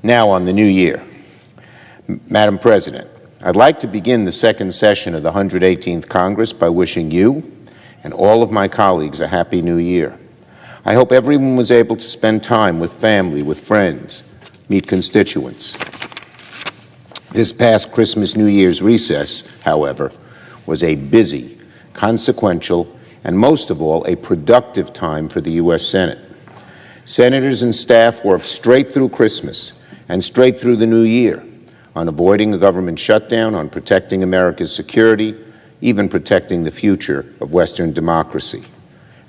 Now on the new year. Madam President, I'd like to begin the second session of the 118th Congress by wishing you and all of my colleagues a happy new year. I hope everyone was able to spend time with family, with friends, meet constituents. This past Christmas-New Year's recess, however, was a busy, consequential, and most of all, a productive time for the U.S. Senate. Senators and staff worked straight through Christmas and straight through the new year on avoiding a government shutdown, on protecting America's security, even protecting the future of Western democracy.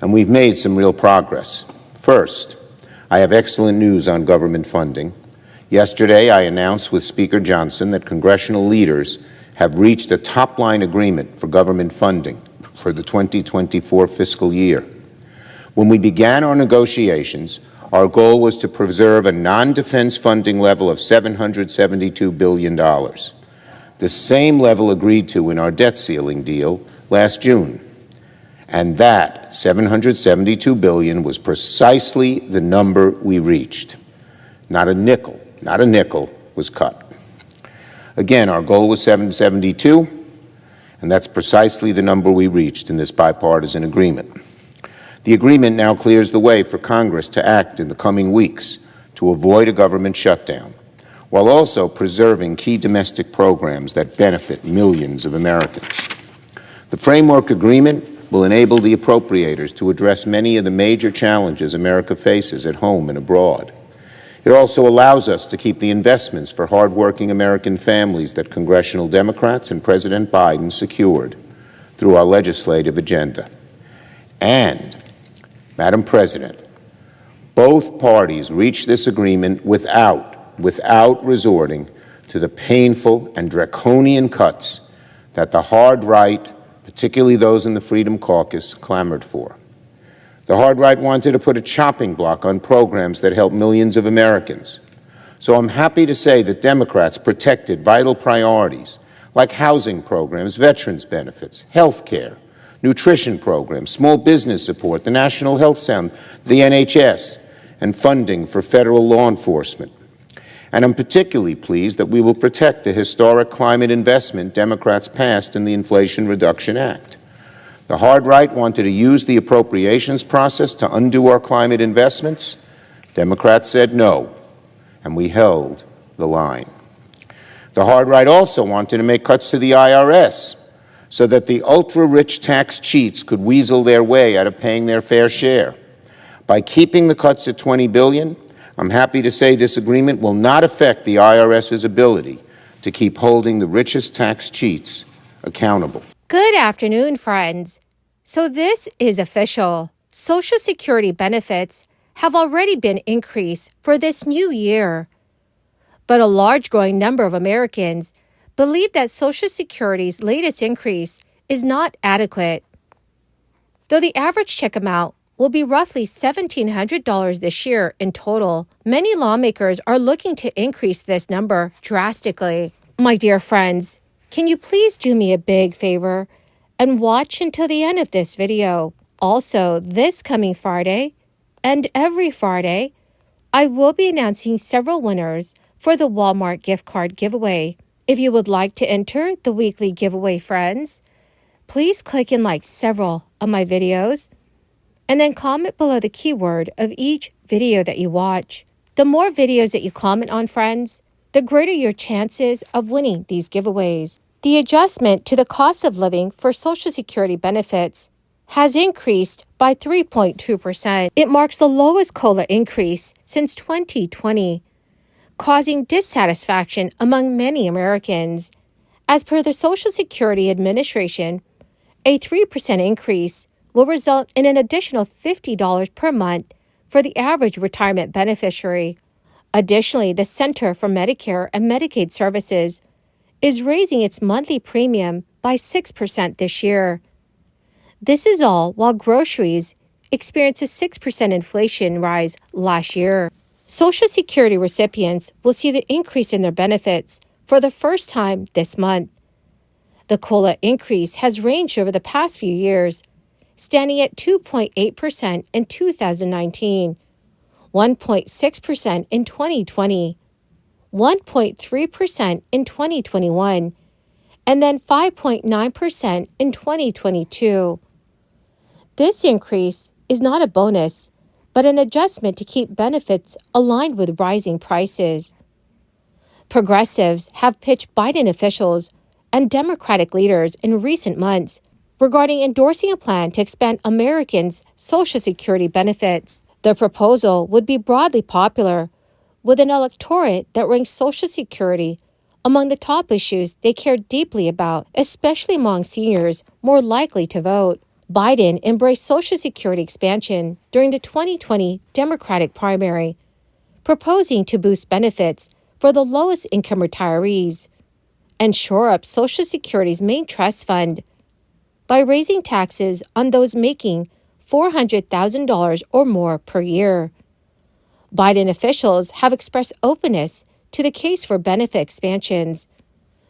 And we've made some real progress. First, I have excellent news on government funding. Yesterday, I announced with Speaker Johnson that congressional leaders have reached a top-line agreement for government funding for the 2024 fiscal year. When we began our negotiations, our goal was to preserve a non-defense funding level of $772 billion, the same level agreed to in our debt ceiling deal last June. And that $772 billion was precisely the number we reached. Not a nickel was cut. Again, our goal was 772, and that's precisely the number we reached in this bipartisan agreement. The agreement now clears the way for Congress to act in the coming weeks to avoid a government shutdown, while also preserving key domestic programs that benefit millions of Americans. The framework agreement will enable the appropriators to address many of the major challenges America faces at home and abroad. It also allows us to keep the investments for hardworking American families that congressional Democrats and President Biden secured through our legislative agenda. And, Madam President, both parties reached this agreement without resorting to the painful and draconian cuts that the hard right, particularly those in the Freedom Caucus, clamored for. The hard right wanted to put a chopping block on programs that help millions of Americans. So I'm happy to say that Democrats protected vital priorities like housing programs, veterans benefits, health care, nutrition programs, small business support, the National Health Center, the NHS, and funding for federal law enforcement. And I'm particularly pleased that we will protect the historic climate investment Democrats passed in the Inflation Reduction Act. The hard right wanted to use the appropriations process to undo our climate investments. Democrats said no, and we held the line. The hard right also wanted to make cuts to the IRS so that the ultra-rich tax cheats could weasel their way out of paying their fair share. By keeping the cuts at $20 billion, I'm happy to say this agreement will not affect the IRS's ability to keep holding the richest tax cheats accountable. Good afternoon, friends. So this is official. Social Security benefits have already been increased for this new year. But a large growing number of Americans believe that Social Security's latest increase is not adequate. Though the average check amount will be roughly $1,700 this year in total, many lawmakers are looking to increase this number drastically. My dear friends, can you please do me a big favor and watch until the end of this video? Also, this coming Friday and every Friday, I will be announcing several winners for the Walmart gift card giveaway. If you would like to enter the weekly giveaway, friends, please click and like several of my videos and then comment below the keyword of each video that you watch. The more videos that you comment on, friends, the greater your chances of winning these giveaways. The adjustment to the cost of living for Social Security benefits has increased by 3.2%. It marks the lowest COLA increase since 2020, causing dissatisfaction among many Americans. As per the Social Security Administration, a 3% increase will result in an additional $50 per month for the average retirement beneficiary. Additionally, the Center for Medicare and Medicaid Services is raising its monthly premium by 6% this year. This is all while groceries experienced a 6% inflation rise last year. Social Security recipients will see the increase in their benefits for the first time this month. The COLA increase has ranged over the past few years, standing at 2.8% in 2019, 1.6% in 2020, 1.3% in 2021, and then 5.9% in 2022. This increase is not a bonus, but an adjustment to keep benefits aligned with rising prices. Progressives have pitched Biden officials and Democratic leaders in recent months regarding endorsing a plan to expand Americans' Social Security benefits. The proposal would be broadly popular, with an electorate that ranks Social Security among the top issues they care deeply about, especially among seniors more likely to vote. Biden embraced Social Security expansion during the 2020 Democratic primary, proposing to boost benefits for the lowest income retirees and shore up Social Security's main trust fund by raising taxes on those making $400,000 or more per year. Biden officials have expressed openness to the case for benefit expansions,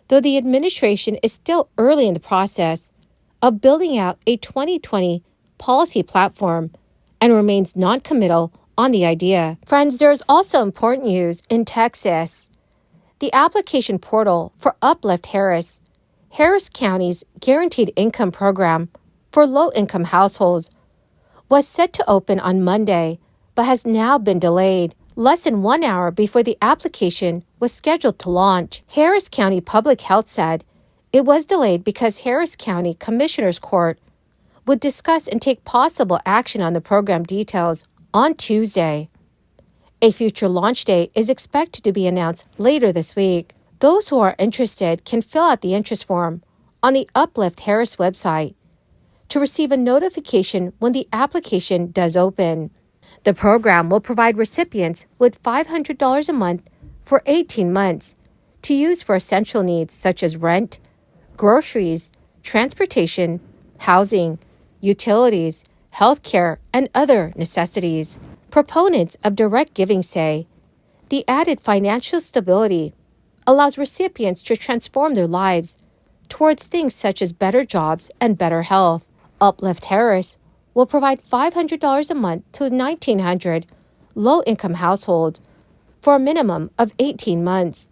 though the administration is still early in the process of building out a 2020 policy platform and remains non-committal on the idea. Friends, there is also important news in Texas. The application portal for Uplift Harris County's Guaranteed Income Program for low-income households, was set to open on Monday, but has now been delayed less than 1 hour before the application was scheduled to launch. Harris County Public Health said it was delayed because Harris County Commissioner's Court would discuss and take possible action on the program details on Tuesday. A future launch date is expected to be announced later this week. Those who are interested can fill out the interest form on the Uplift Harris website to receive a notification when the application does open. The program will provide recipients with $500 a month for 18 months to use for essential needs such as rent, groceries, transportation, housing, utilities, healthcare, and other necessities. Proponents of direct giving say the added financial stability allows recipients to transform their lives towards things such as better jobs and better health. Uplift Harris will provide $500 a month to 1,900 low-income households for a minimum of 18 months,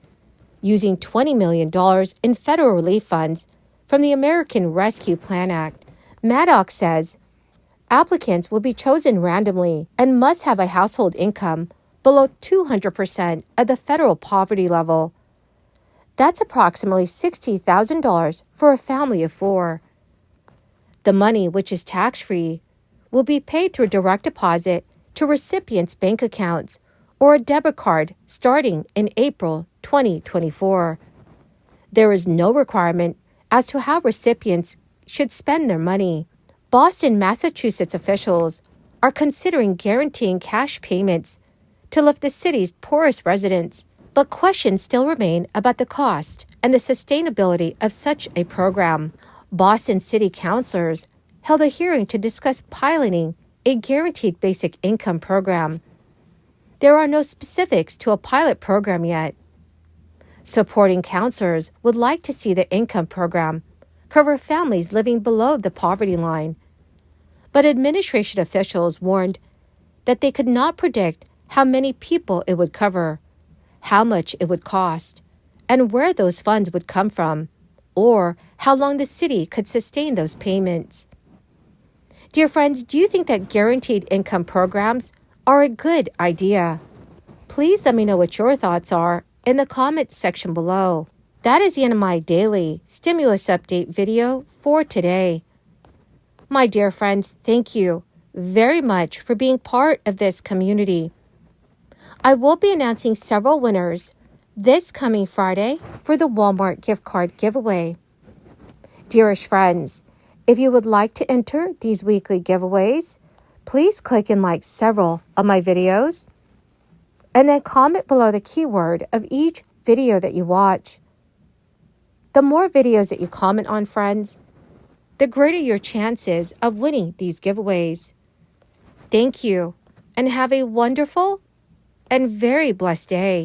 using $20 million in federal relief funds from the American Rescue Plan Act. Maddox says applicants will be chosen randomly and must have a household income below 200% of the federal poverty level. That's approximately $60,000 for a family of 4. The money, which is tax-free, will be paid through direct deposit to recipients' bank accounts or a debit card starting in April 2024. There is no requirement as to how recipients should spend their money. Boston, Massachusetts officials are considering guaranteeing cash payments to lift the city's poorest residents, but questions still remain about the cost and the sustainability of such a program. Boston City councilors held a hearing to discuss piloting a guaranteed basic income program. There are no specifics to a pilot program yet. Supporting councilors would like to see the income program cover families living below the poverty line, but administration officials warned that they could not predict how many people it would cover, how much it would cost, and where those funds would come from, or how long the city could sustain those payments. Dear friends, do you think that guaranteed income programs are a good idea? Please let me know what your thoughts are in the comments section below. That is the end of my daily stimulus update video for today. My dear friends, thank you very much for being part of this community. I will be announcing several winners this coming Friday for the Walmart gift card giveaway. Dearest friends, if you would like to enter these weekly giveaways, please click and like several of my videos, and then comment below the keyword of each video that you watch. The more videos that you comment on, friends, the greater your chances of winning these giveaways. Thank you, and have a wonderful and very blessed day.